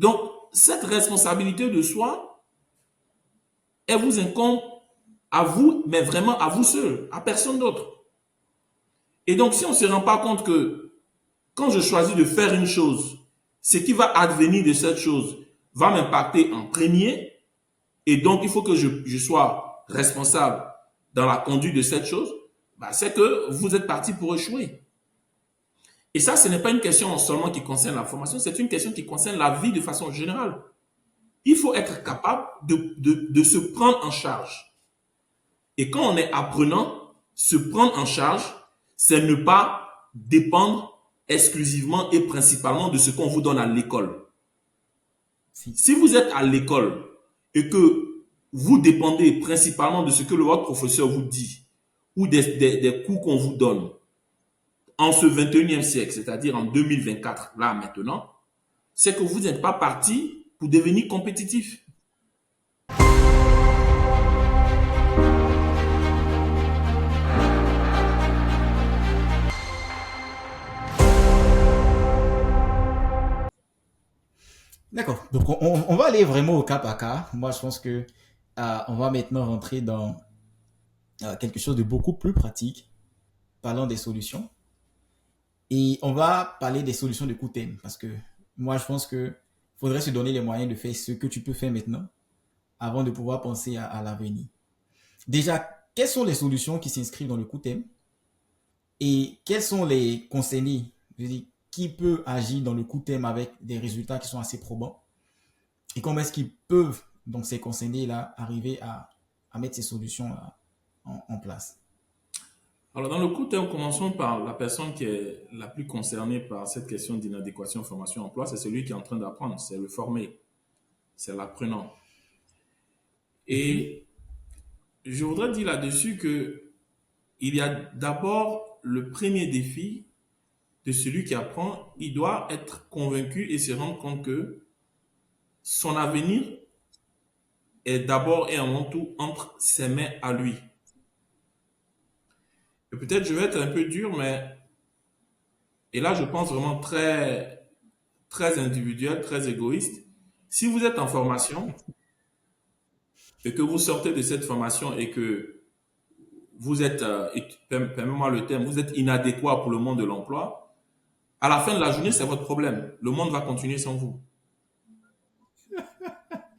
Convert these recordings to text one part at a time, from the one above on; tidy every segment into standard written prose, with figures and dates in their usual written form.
Donc, cette responsabilité de soi, elle vous incombe à vous, mais vraiment à vous seul, à personne d'autre. Et donc, si on ne se rend pas compte que quand je choisis de faire une chose, ce qui va advenir de cette chose va m'impacter en premier, et donc il faut que je sois responsable dans la conduite de cette chose, bah, c'est que vous êtes parti pour échouer. Et ça, ce n'est pas une question seulement qui concerne la formation, c'est une question qui concerne la vie de façon générale. Il faut être capable de se prendre en charge. Et quand on est apprenant, se prendre en charge, c'est ne pas dépendre exclusivement et principalement de ce qu'on vous donne à l'école. Si. Si vous êtes à l'école et que vous dépendez principalement de ce que votre professeur vous dit ou des cours qu'on vous donne en ce 21e siècle, c'est-à-dire en 2024, là maintenant, c'est que vous n'êtes pas parti pour devenir compétitif. D'accord. Donc, on va aller vraiment au cas par cas. Moi, je pense que on va maintenant rentrer dans quelque chose de beaucoup plus pratique, parlant des solutions. Et on va parler des solutions de court terme. Parce que moi, je pense que faudrait se donner les moyens de faire ce que tu peux faire maintenant avant de pouvoir penser à l'avenir. Déjà, quelles sont les solutions qui s'inscrivent dans le court terme et quels sont les concernés, je veux dire, qui peut agir dans le court terme avec des résultats qui sont assez probants et comment est-ce qu'ils peuvent, donc ces concernés-là, arriver à mettre ces solutions en place. Alors, dans le court terme, commençons par la personne qui est la plus concernée par cette question d'inadéquation formation-emploi, c'est celui qui est en train d'apprendre, c'est le formé, c'est l'apprenant. Mhm. Et je voudrais dire là-dessus que il y a d'abord le premier défi de celui qui apprend, il doit être convaincu et se rendre compte que son avenir est d'abord et avant tout entre ses mains à lui. Et peut-être je vais être un peu dur, mais et là je pense vraiment très individuel, très égoïste. Si vous êtes en formation et que vous sortez de cette formation et que vous êtes, permets-moi le terme, vous êtes inadéquat pour le monde de l'emploi, à la fin de la journée, c'est votre problème. Le monde va continuer sans vous.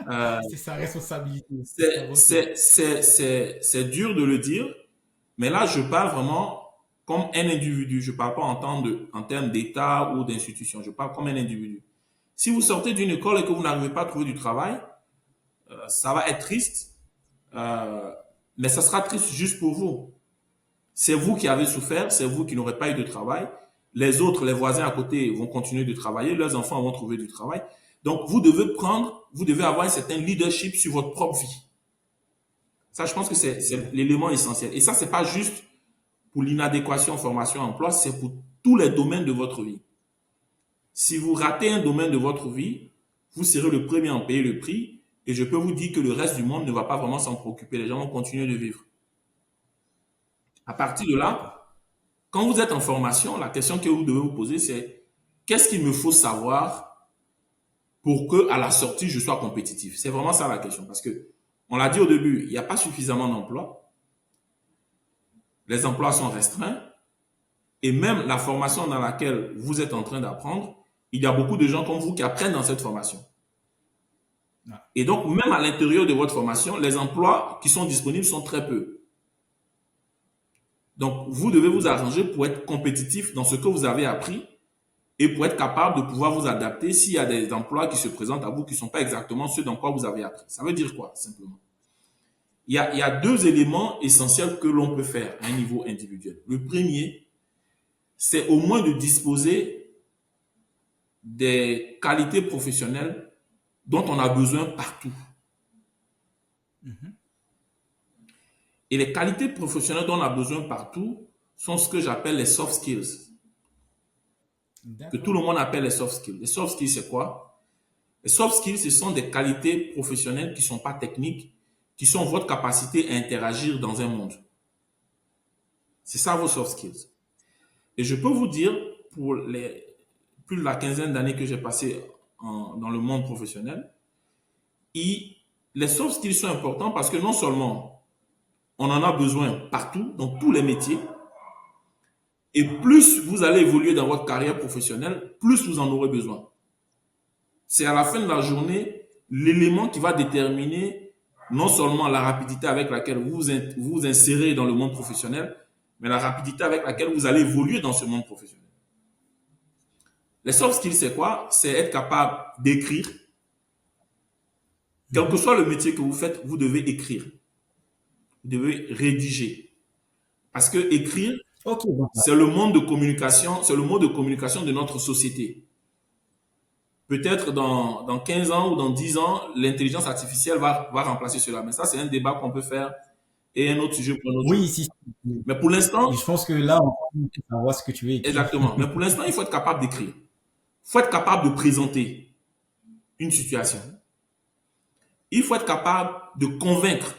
Euh, C'est sa responsabilité c'est avant tout. c'est- c'est- c'est dur de le dire, mais là, je parle vraiment comme un individu. Je ne parle pas en termes d'État ou d'institution. Je parle comme un individu. Si vous sortez d'une école et que vous n'arrivez pas à trouver du travail, ça va être triste, euh, mais ça sera triste juste pour vous. C'est vous qui avez souffert, c'est vous qui n'aurez pas eu de travail. Les autres, les voisins à côté vont continuer de travailler, leurs enfants vont trouver du travail. Donc, vous devez avoir un certain leadership sur votre propre vie. Ça, je pense que c'est l'élément essentiel. Et ça, c'est pas juste pour l'inadéquation formation-emploi, c'est pour tous les domaines de votre vie. Si vous ratez un domaine de votre vie, vous serez le premier à en payer le prix. Et je peux vous dire que le reste du monde ne va pas vraiment s'en préoccuper. Les gens vont continuer de vivre. À partir de D'accord. là, quand vous êtes en formation, la question que vous devez vous poser, c'est qu'est-ce qu'il me faut savoir pour que à la sortie, je sois compétitif? C'est vraiment ça la question. Parce que, on l'a dit au début, il n'y a pas suffisamment d'emplois. Les emplois sont restreints. Et même la formation dans laquelle vous êtes en train d'apprendre, il y a beaucoup de gens comme vous qui apprennent dans cette formation. Ah, Et donc, même à l'intérieur de votre formation, les emplois qui sont disponibles sont très peu. Donc, vous devez vous arranger pour être compétitif dans ce que vous avez appris et pour être capable de pouvoir vous adapter s'il y a des emplois qui se présentent à vous qui ne sont pas exactement ceux dans quoi vous avez appris. Ça veut dire quoi, simplement? Il y a deux éléments essentiels que l'on peut faire à un niveau individuel. Le premier, c'est au moins de disposer des qualités professionnelles dont on a besoin partout. mhm. Et les qualités professionnelles dont on a besoin partout sont ce que j'appelle les soft skills, que tout D'accord. le monde appelle les soft skills. Les soft skills, c'est quoi? Les soft skills, ce sont des qualités professionnelles qui ne sont pas techniques, qui sont votre capacité à interagir dans un monde. C'est ça vos soft skills. Et je peux vous dire, pour les plus de la quinzaine d'années que j'ai passé dans le monde professionnel, les soft skills sont importants parce que non seulement on en a besoin partout, dans tous les métiers, et plus vous allez évoluer dans votre carrière professionnelle, plus vous en aurez besoin. C'est à la fin de la journée l'élément qui va déterminer non seulement la rapidité avec laquelle vous insérez dans le monde professionnel, mais la rapidité avec laquelle vous allez évoluer dans ce monde professionnel. Les soft skills, c'est quoi? C'est être capable d'écrire. Quel que soit le métier que vous faites, vous devez écrire. Vous devez rédiger. Parce que écrire, Ok, c'est le mode de communication, c'est le mode de communication de notre société. Peut-être dans 15 ans ou dans 10 ans, l'intelligence artificielle va remplacer cela. Mais ça, c'est un débat qu'on peut faire et un autre sujet pour un autre jour. oui, si. Mais pour l'instant, Je pense que là, on va savoir ce que tu veux écrire. exactement. Mais pour l'instant, il faut être capable d'écrire. Il faut être capable de présenter une situation. Il faut être capable de convaincre.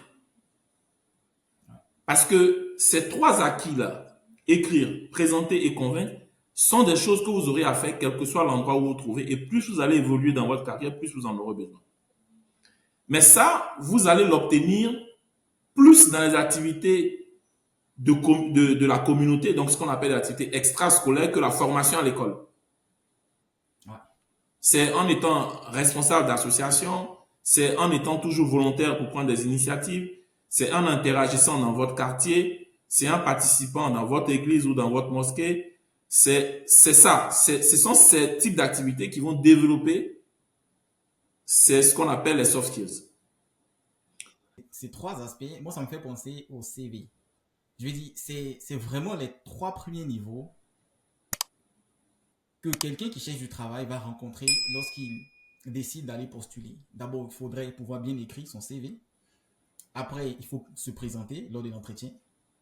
Parce que ces trois acquis-là, écrire, présenter et convaincre, sont des choses que vous aurez à faire, quel que soit l'endroit où vous vous trouvez. Et plus vous allez évoluer dans votre carrière, plus vous en aurez besoin. Mais ça, vous allez l'obtenir plus dans les activités de la communauté, donc ce qu'on appelle les activités extrascolaires, que la formation à l'école. Ouais. C'est en étant responsable d'association, c'est en étant toujours volontaire pour prendre des initiatives, c'est en interagissant dans votre quartier, c'est en participant dans votre église ou dans votre mosquée. C'est ça. Ce sont ces types d'activités qui vont développer, c'est ce qu'on appelle les soft skills. Ces trois aspects, moi, ça me fait penser au CV. Je veux dire, c'est vraiment les trois premiers niveaux que quelqu'un qui cherche du travail va rencontrer lorsqu'il décide d'aller postuler. D'abord, il faudrait pouvoir bien écrire son CV. Après, il faut se présenter lors de l'entretien.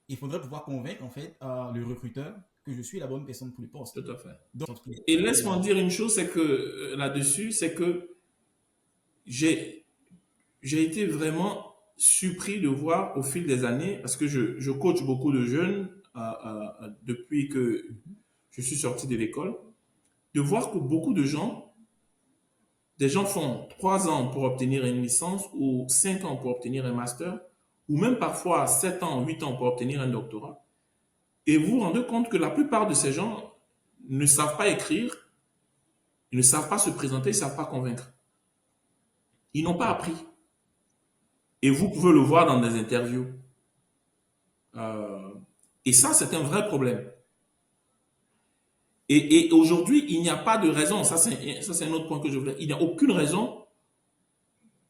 Il faudrait pouvoir convaincre en fait le recruteur que je suis la bonne personne pour le poste. Tout à fait. Donc, Et laisse-moi dire une chose, c'est que là-dessus, c'est que j'ai été vraiment surpris de voir au fil des années, parce que je coach beaucoup de jeunes depuis que je suis sorti de l'école, de voir que beaucoup de gens, des gens font 3 ans pour obtenir une licence ou 5 ans pour obtenir un master, ou même parfois 7 ans, 8 ans pour obtenir un doctorat. Et vous vous rendez compte que la plupart de ces gens ne savent pas écrire, ils ne savent pas se présenter, ils ne savent pas convaincre. Ils n'ont pas appris. Et vous pouvez le voir dans des interviews. Et ça, c'est un vrai problème. Et aujourd'hui, il n'y a pas de raison, ça c'est un autre point que je voulais, il n'y a aucune raison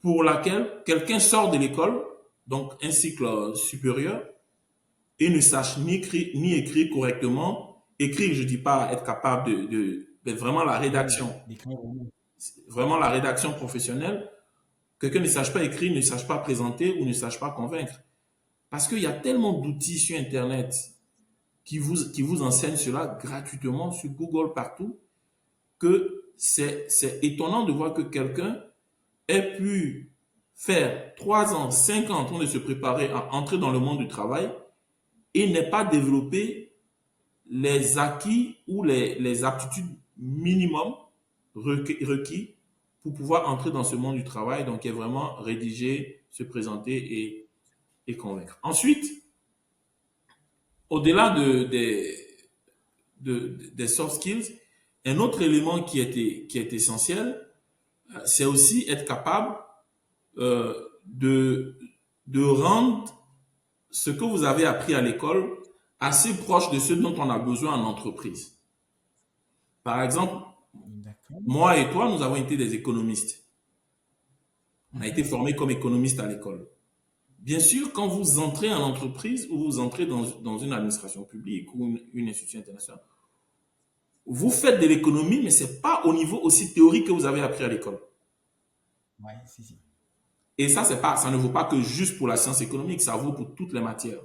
pour laquelle quelqu'un sort de l'école, donc un cycle supérieur, et ne sache ni écrire correctement. Écrire, je ne dis pas être capable mais vraiment la rédaction. Vraiment la rédaction professionnelle. Quelqu'un ne sache pas écrire, ne sache pas présenter ou ne sache pas convaincre. Parce qu'il y a tellement d'outils sur Internet qui vous enseignent cela gratuitement sur Google partout, que c'est étonnant de voir que quelqu'un ait pu faire 3 ans, 5 ans en train de se préparer à entrer dans le monde du travail et n'ait pas développé les acquis ou les aptitudes minimum requis pour pouvoir entrer dans ce monde du travail. Donc, est vraiment rédiger, se présenter et convaincre. Ensuite, au-delà des soft skills, un autre élément qui est essentiel, c'est aussi être capable de rendre ce que vous avez appris à l'école assez proche de ce dont on a besoin en entreprise. Par exemple, moi et toi, nous avons été des économistes. On a été formés comme économistes à l'école. Bien sûr, quand vous entrez en entreprise ou vous entrez dans une administration publique ou une institution internationale, vous faites de l'économie, mais ce n'est pas au niveau aussi théorique que vous avez appris à l'école. Ouais, si. Et ça ne vaut pas que juste pour la science économique, ça vaut pour toutes les matières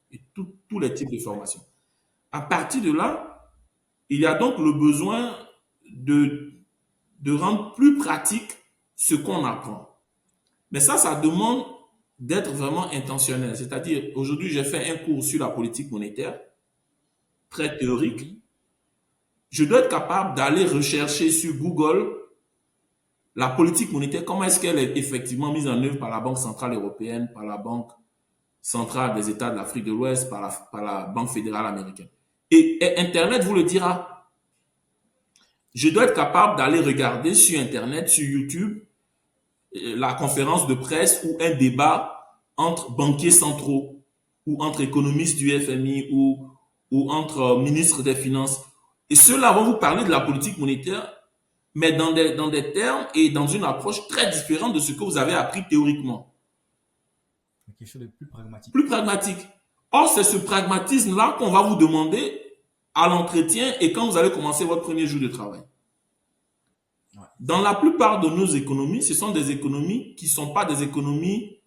et tous les types de formations. À partir de là, il y a donc le besoin de rendre plus pratique ce qu'on apprend. Mais ça demande d'être vraiment intentionnel. C'est-à-dire, aujourd'hui, j'ai fait un cours sur la politique monétaire, très théorique. Je dois être capable d'aller rechercher sur Google la politique monétaire, comment est-ce qu'elle est effectivement mise en œuvre par la Banque centrale européenne, par la Banque centrale des États de l'Afrique de l'Ouest, par la Banque fédérale américaine. Et Internet vous le dira. Je dois être capable d'aller regarder sur Internet, sur YouTube, la conférence de presse ou un débat entre banquiers centraux ou entre économistes du FMI ou entre ministres des Finances. Et ceux-là vont vous parler de la politique monétaire, mais dans des termes et dans une approche très différente de ce que vous avez appris théoriquement. Quelque chose de plus pragmatique. Plus pragmatique. Or, c'est ce pragmatisme-là qu'on va vous demander à l'entretien et quand vous allez commencer votre premier jour de travail. Dans la plupart de nos économies, ce sont des économies qui ne sont pas des économies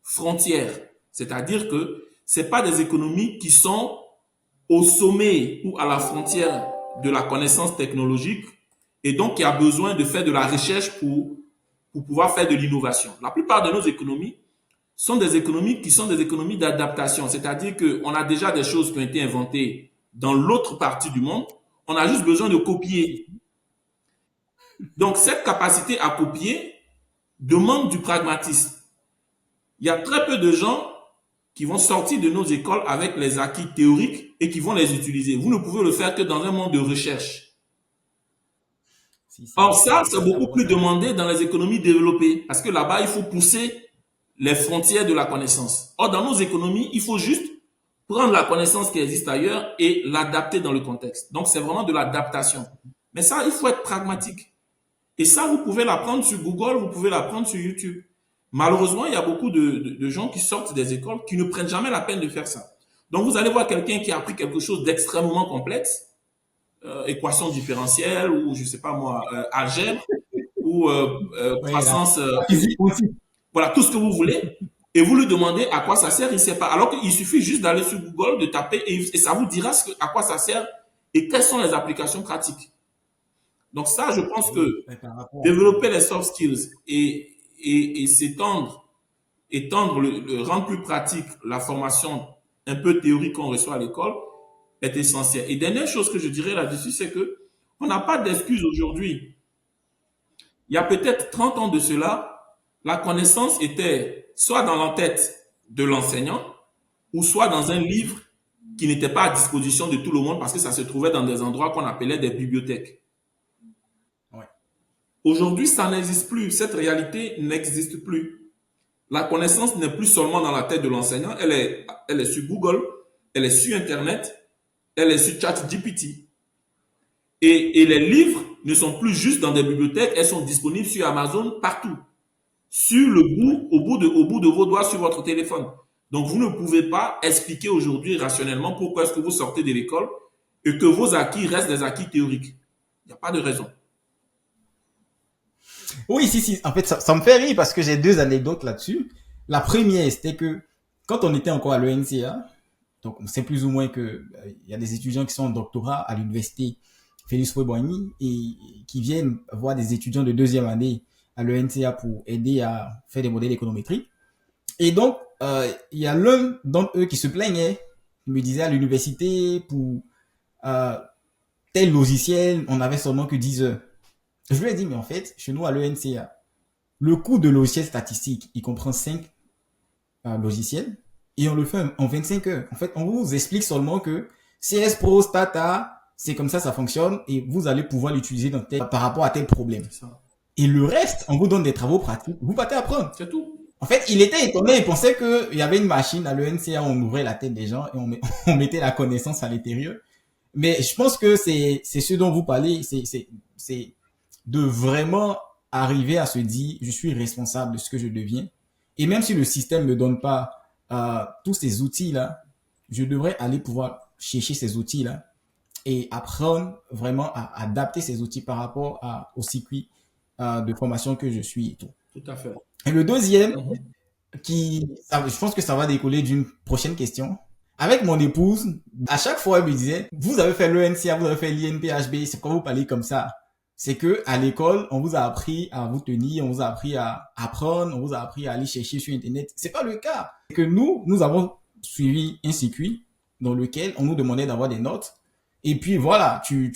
frontières. C'est-à-dire que ce ne sont pas des économies qui sont au sommet ou à la frontière de la connaissance technologique et donc il y a besoin de faire de la recherche pour pouvoir faire de l'innovation. La plupart de nos économies sont des économies qui sont des économies d'adaptation. C'est-à-dire qu'on a déjà des choses qui ont été inventées dans l'autre partie du monde. On a juste besoin de copier. Donc, cette capacité à copier demande du pragmatisme. Il y a très peu de gens qui vont sortir de nos écoles avec les acquis théoriques et qui vont les utiliser. Vous ne pouvez le faire que dans un monde de recherche. Or, ça, c'est beaucoup plus demandé dans les économies développées parce que là-bas, il faut pousser les frontières de la connaissance. Or, dans nos économies, il faut juste prendre la connaissance qui existe ailleurs et l'adapter dans le contexte. Donc, c'est vraiment de l'adaptation. Mais ça, il faut être pragmatique. Et ça, vous pouvez l'apprendre sur Google, vous pouvez l'apprendre sur YouTube. Malheureusement, il y a beaucoup de gens qui sortent des écoles qui ne prennent jamais la peine de faire ça. Donc, vous allez voir quelqu'un qui a appris quelque chose d'extrêmement complexe, équation différentielle ou, je sais pas moi, algèbre ou croissance, voilà, tout ce que vous voulez. Et vous lui demandez à quoi ça sert, il ne sait pas. Alors qu'il suffit juste d'aller sur Google, de taper et ça vous dira à quoi ça sert et quelles sont les applications pratiques. Donc ça, je pense que développer les soft skills et s'étendre, rendre plus pratique la formation un peu théorique qu'on reçoit à l'école est essentiel. Et dernière chose que je dirais là-dessus, c'est que on n'a pas d'excuses aujourd'hui. Il y a peut-être 30 ans de cela, la connaissance était soit dans la tête de l'enseignant ou soit dans un livre qui n'était pas à disposition de tout le monde parce que ça se trouvait dans des endroits qu'on appelait des bibliothèques. Aujourd'hui, ça n'existe plus. Cette réalité n'existe plus. La connaissance n'est plus seulement dans la tête de l'enseignant, elle est sur Google, elle est sur Internet, elle est sur ChatGPT. Et les livres ne sont plus juste dans des bibliothèques, elles sont disponibles sur Amazon partout. Au bout de vos doigts sur votre téléphone. Donc, vous ne pouvez pas expliquer aujourd'hui rationnellement pourquoi est-ce que vous sortez de l'école et que vos acquis restent des acquis théoriques. Il n'y a pas de raison. Oui, si. En fait, ça me fait rire parce que j'ai deux anecdotes là-dessus. La première, c'était que quand on était encore à l'ENCA, donc on sait plus ou moins que il y a des étudiants qui sont en doctorat à l'université Félix Houphouët-Boigny et qui viennent voir des étudiants de deuxième année à l'ENCA pour aider à faire des modèles économétriques. Et donc, il y a l'un d'entre eux qui se plaignait, il me disait à l'université pour tel logiciel, on avait seulement que 10 heures. Je lui ai dit, mais en fait, chez nous à l'ENCA, le coût de logiciel statistique, il comprend 5 logiciels et on le fait en 25 heures. En fait, on vous explique seulement que CS Pro, Stata, c'est comme ça fonctionne et vous allez pouvoir l'utiliser par rapport à tel problème. Et le reste, on vous donne des travaux pratiques. Vous partez apprendre. C'est tout. En fait, il était étonné. Il pensait qu'il y avait une machine à l'ENCA, on ouvrait la tête des gens et on mettait la connaissance à l'intérieur. Mais je pense que c'est ce dont vous parlez. C'est de vraiment arriver à se dire, je suis responsable de ce que je deviens. Et même si le système ne donne pas tous ces outils-là, je devrais aller pouvoir chercher ces outils-là et apprendre vraiment à adapter ces outils par rapport au circuit de formation que je suis et tout. Tout à fait. Et le deuxième, je pense que ça va découler d'une prochaine question. Avec mon épouse, à chaque fois, elle me disait, vous avez fait l'ENCA, vous avez fait l'INPHB, c'est pourquoi vous parlez comme ça? C'est que à l'école, on vous a appris à vous tenir, on vous a appris à apprendre, on vous a appris à aller chercher sur Internet. C'est pas le cas. C'est que nous avons suivi un circuit dans lequel on nous demandait d'avoir des notes Et puis voilà, tu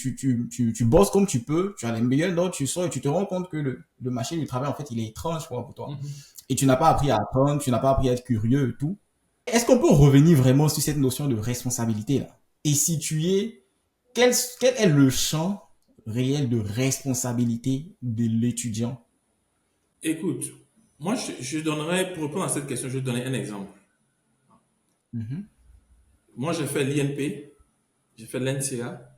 bosses comme tu peux, tu as les meilleures notes, tu sors et tu te rends compte que le marché du travail, en fait, il est étrange quoi, pour toi. Mhm. Et tu n'as pas appris à apprendre, tu n'as pas appris à être curieux et tout. Est-ce qu'on peut revenir vraiment sur cette notion de responsabilité là et situer quel est le champ réel de responsabilité de l'étudiant? Écoute, moi, je donnerais, pour répondre à cette question, je vais donner un exemple. Mhm. Moi, j'ai fait l'INP, j'ai fait l'NCA,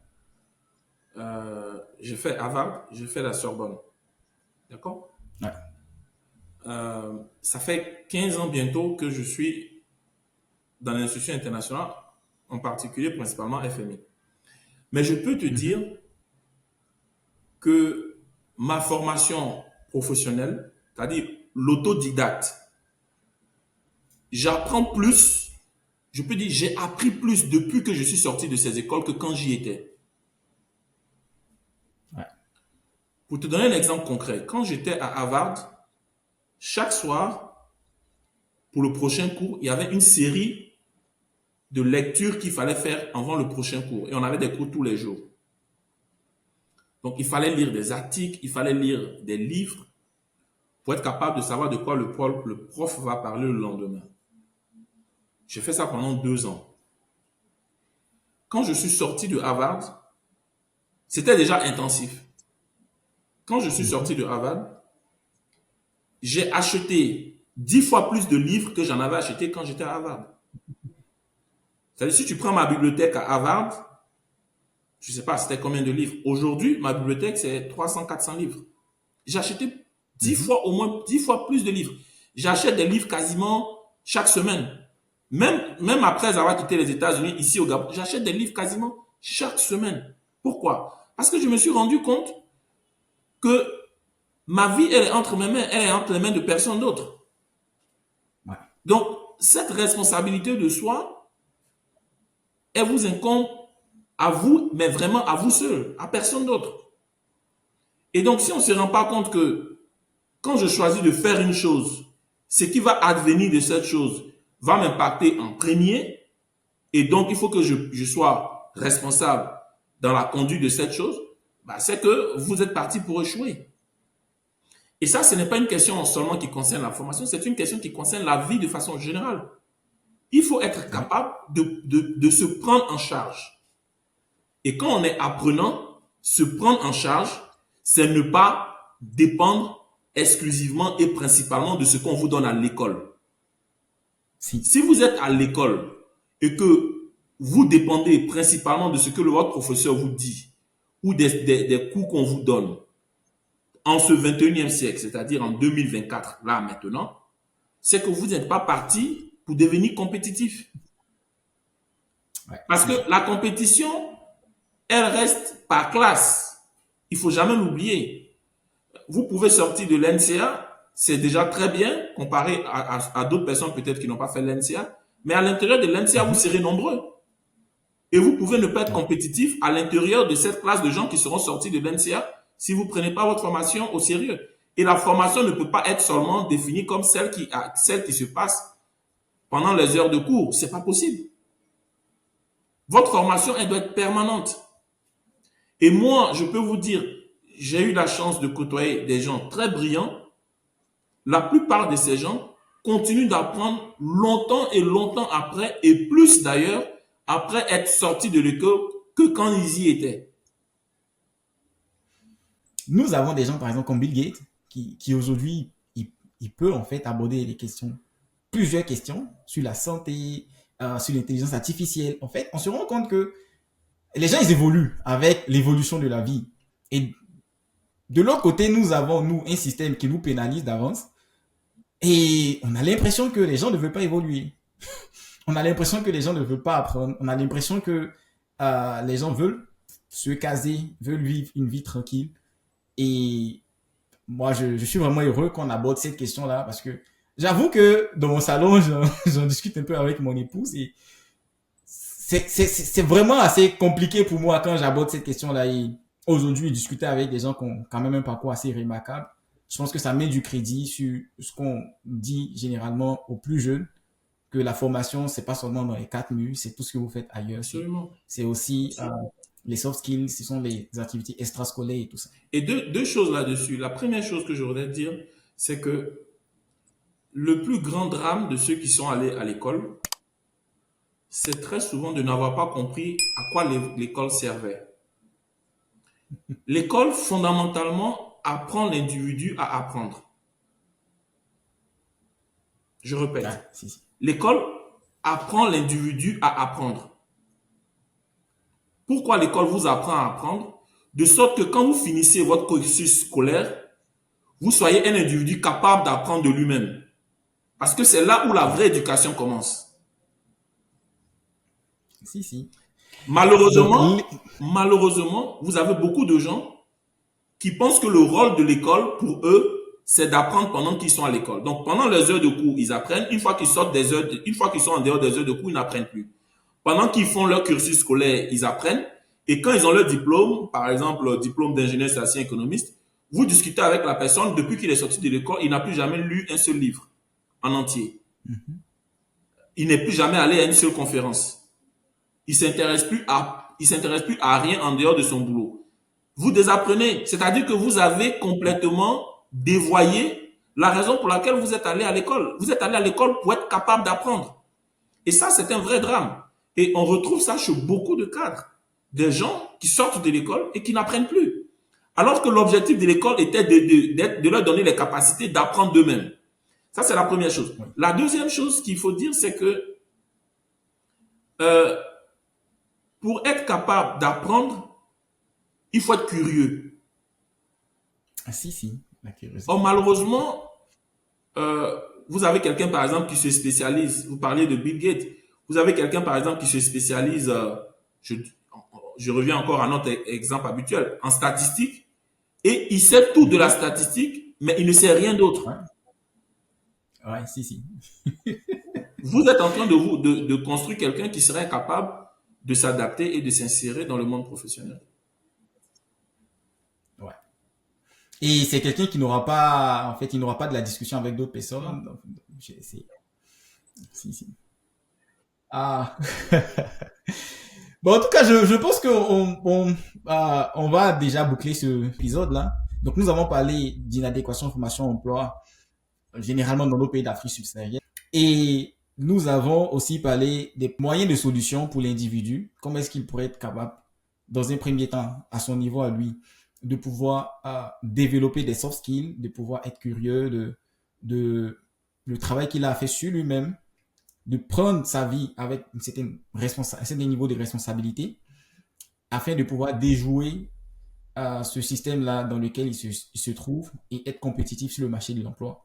j'ai fait Harvard, j'ai fait la Sorbonne. D'accord? Ouais. Ça fait 15 ans bientôt que je suis dans l'institution internationale, en particulier principalement FMI. Mais je peux te Mhm. dire que ma formation professionnelle, c'est-à-dire l'autodidacte, j'apprends plus, je peux dire j'ai appris plus depuis que je suis sorti de ces écoles que quand j'y étais. Ouais. Pour te donner un exemple concret, quand j'étais à Harvard, chaque soir, pour le prochain cours, il y avait une série de lectures qu'il fallait faire avant le prochain cours. Et on avait des cours tous les jours. Donc, il fallait lire des articles, il fallait lire des livres pour être capable de savoir de quoi le prof va parler le lendemain. J'ai fait ça pendant 2 ans. Quand je suis sorti de Harvard, c'était déjà intensif. Quand je suis Mhm. sorti de Harvard, j'ai acheté 10 fois plus de livres que j'en avais acheté quand j'étais à Harvard. C'est-à-dire, si tu prends ma bibliothèque à Harvard, je ne sais pas c'était combien de livres. Aujourd'hui, ma bibliothèque, c'est 300, 400 livres. J'ai acheté 10 Mhm. fois, au moins 10 fois plus de livres. J'achète des livres quasiment chaque semaine. Même après avoir quitté les États-Unis, ici au Gabon, j'achète des livres quasiment chaque semaine. Pourquoi? Parce que je me suis rendu compte que ma vie, elle est entre mes mains, elle est entre les mains de personne d'autre. Ouais. Donc, cette responsabilité de soi, elle vous incombe à vous, mais vraiment à vous seul, à personne d'autre. Et donc, si on ne se rend pas compte que quand je choisis de faire une chose, ce qui va advenir de cette chose va m'impacter en premier, et donc il faut que je sois responsable dans la conduite de cette chose, bah, c'est que vous êtes parti pour échouer. Et ça, ce n'est pas une question seulement qui concerne la formation, c'est une question qui concerne la vie de façon générale. Il faut être Ouais. capable de se prendre en charge. Et quand on est apprenant, se prendre en charge, c'est ne pas dépendre exclusivement et principalement de ce qu'on vous donne à l'école. Si. Si vous êtes à l'école et que vous dépendez principalement de ce que votre professeur vous dit ou des cours qu'on vous donne en ce 21e siècle, c'est-à-dire en 2024, là maintenant, c'est que vous n'êtes pas parti pour devenir compétitif. Ouais. Parce C'est que ça. la compétition, elle reste par classe. Il faut jamais l'oublier. Vous pouvez sortir de l'NCA, c'est déjà très bien comparé à d'autres personnes peut-être qui n'ont pas fait l'NCA. Mais à l'intérieur de l'NCA, vous Mhm. serez nombreux. Et vous pouvez ne pas être Ouais. compétitif à l'intérieur de cette classe de gens qui seront sortis de l'NCA si vous ne prenez pas votre formation au sérieux. Et la formation ne peut pas être seulement définie comme celle qui se passe pendant les heures de cours. C'est pas possible. Votre formation, elle doit être permanente. Et moi, je peux vous dire, j'ai eu la chance de côtoyer des gens très brillants. La plupart de ces gens continuent d'apprendre longtemps et longtemps après, et plus d'ailleurs, après être sortis de l'école que quand ils y étaient. Nous avons des gens, par exemple, comme Bill Gates, qui aujourd'hui, il peut en fait aborder les questions, plusieurs questions sur la santé, sur l'intelligence artificielle. En fait, on se rend compte que les gens, ils évoluent avec l'évolution de la vie. Et de l'autre côté, nous avons, nous, un système qui nous pénalise d'avance. Et on a l'impression que les gens ne veulent pas évoluer. On a l'impression que les gens ne veulent pas apprendre. On a l'impression que les gens veulent se caser, veulent vivre une vie tranquille. Et moi, je suis vraiment heureux qu'on aborde cette question-là parce que j'avoue que dans mon salon, j'en discute un peu avec mon épouse et c'est vraiment assez compliqué pour moi quand j'aborde cette question-là. Et aujourd'hui, discuter avec des gens qui ont quand même un parcours assez remarquable, je pense que ça met du crédit sur ce qu'on dit généralement aux plus jeunes, que la formation, c'est pas seulement dans les quatre murs, c'est tout ce que vous faites ailleurs. Absolument. C'est aussi les soft skills, ce sont les activités extrascolaires et tout ça. Et deux choses là-dessus. La première chose que je voudrais dire, c'est que le plus grand drame de ceux qui sont allés à l'école, c'est très souvent de n'avoir pas compris à quoi l'école servait. L'école, fondamentalement, apprend l'individu à apprendre. Je répète, Ah, si, si. l'école apprend l'individu à apprendre. Pourquoi l'école vous apprend à apprendre? De sorte que quand vous finissez votre cursus scolaire, vous soyez un individu capable d'apprendre de lui-même. Parce que c'est là où la vraie éducation commence. Si, si. Donc, Malheureusement, vous avez beaucoup de gens qui pensent que le rôle de l'école, pour eux, c'est d'apprendre pendant qu'ils sont à l'école. Donc, pendant les heures de cours, ils apprennent. Une fois qu'ils sortent des heures, une fois qu'ils sont en dehors des heures de cours, ils n'apprennent plus. Pendant qu'ils font leur cursus scolaire, ils apprennent. Et quand ils ont leur diplôme, par exemple, le diplôme d'ingénieur statisticien économiste, vous discutez avec la personne, depuis qu'il est sorti de l'école, il n'a plus jamais lu un seul livre en entier. Il n'est plus jamais allé à une seule conférence. Il s'intéresse plus à rien en dehors de son boulot. Vous désapprenez, c'est-à-dire que vous avez complètement dévoyé la raison pour laquelle vous êtes allé à l'école. Vous êtes allé à l'école pour être capable d'apprendre. Et ça, c'est un vrai drame. Et on retrouve ça chez beaucoup de cadres. Des gens qui sortent de l'école et qui n'apprennent plus. Alors que l'objectif de l'école était de leur donner les capacités d'apprendre d'eux-mêmes. Ça, c'est la première chose. Oui. La deuxième chose qu'il faut dire, c'est que euh, pour être capable d'apprendre, il faut être curieux. Ah, si, si. La curiosité. Or, malheureusement, vous avez quelqu'un, par exemple, qui se spécialise, vous parlez de Bill Gates, vous avez quelqu'un, par exemple, qui se spécialise, je reviens encore à notre exemple habituel, en statistique, et il sait tout de la statistique, mais il ne sait rien d'autre. Ouais. Ouais, si, si. Vous êtes en train de construire quelqu'un qui serait capable de s'adapter et de s'insérer dans le monde professionnel. Ouais. Et c'est quelqu'un qui n'aura pas, en fait, il n'aura pas de la discussion avec d'autres personnes. Donc, si, si. Ah. Bon, en tout cas, je pense on va déjà boucler ce épisode-là. Donc, nous avons parlé d'inadéquation formation-emploi, généralement dans nos pays d'Afrique subsaharienne. Et nous avons aussi parlé des moyens de solution pour l'individu. Comment est-ce qu'il pourrait être capable, dans un premier temps, à son niveau à lui, de pouvoir développer des soft skills, de pouvoir être curieux de le travail qu'il a fait sur lui-même, de prendre sa vie avec un certain niveau de responsabilité afin de pouvoir déjouer ce système-là dans lequel il se trouve et être compétitif sur le marché de l'emploi.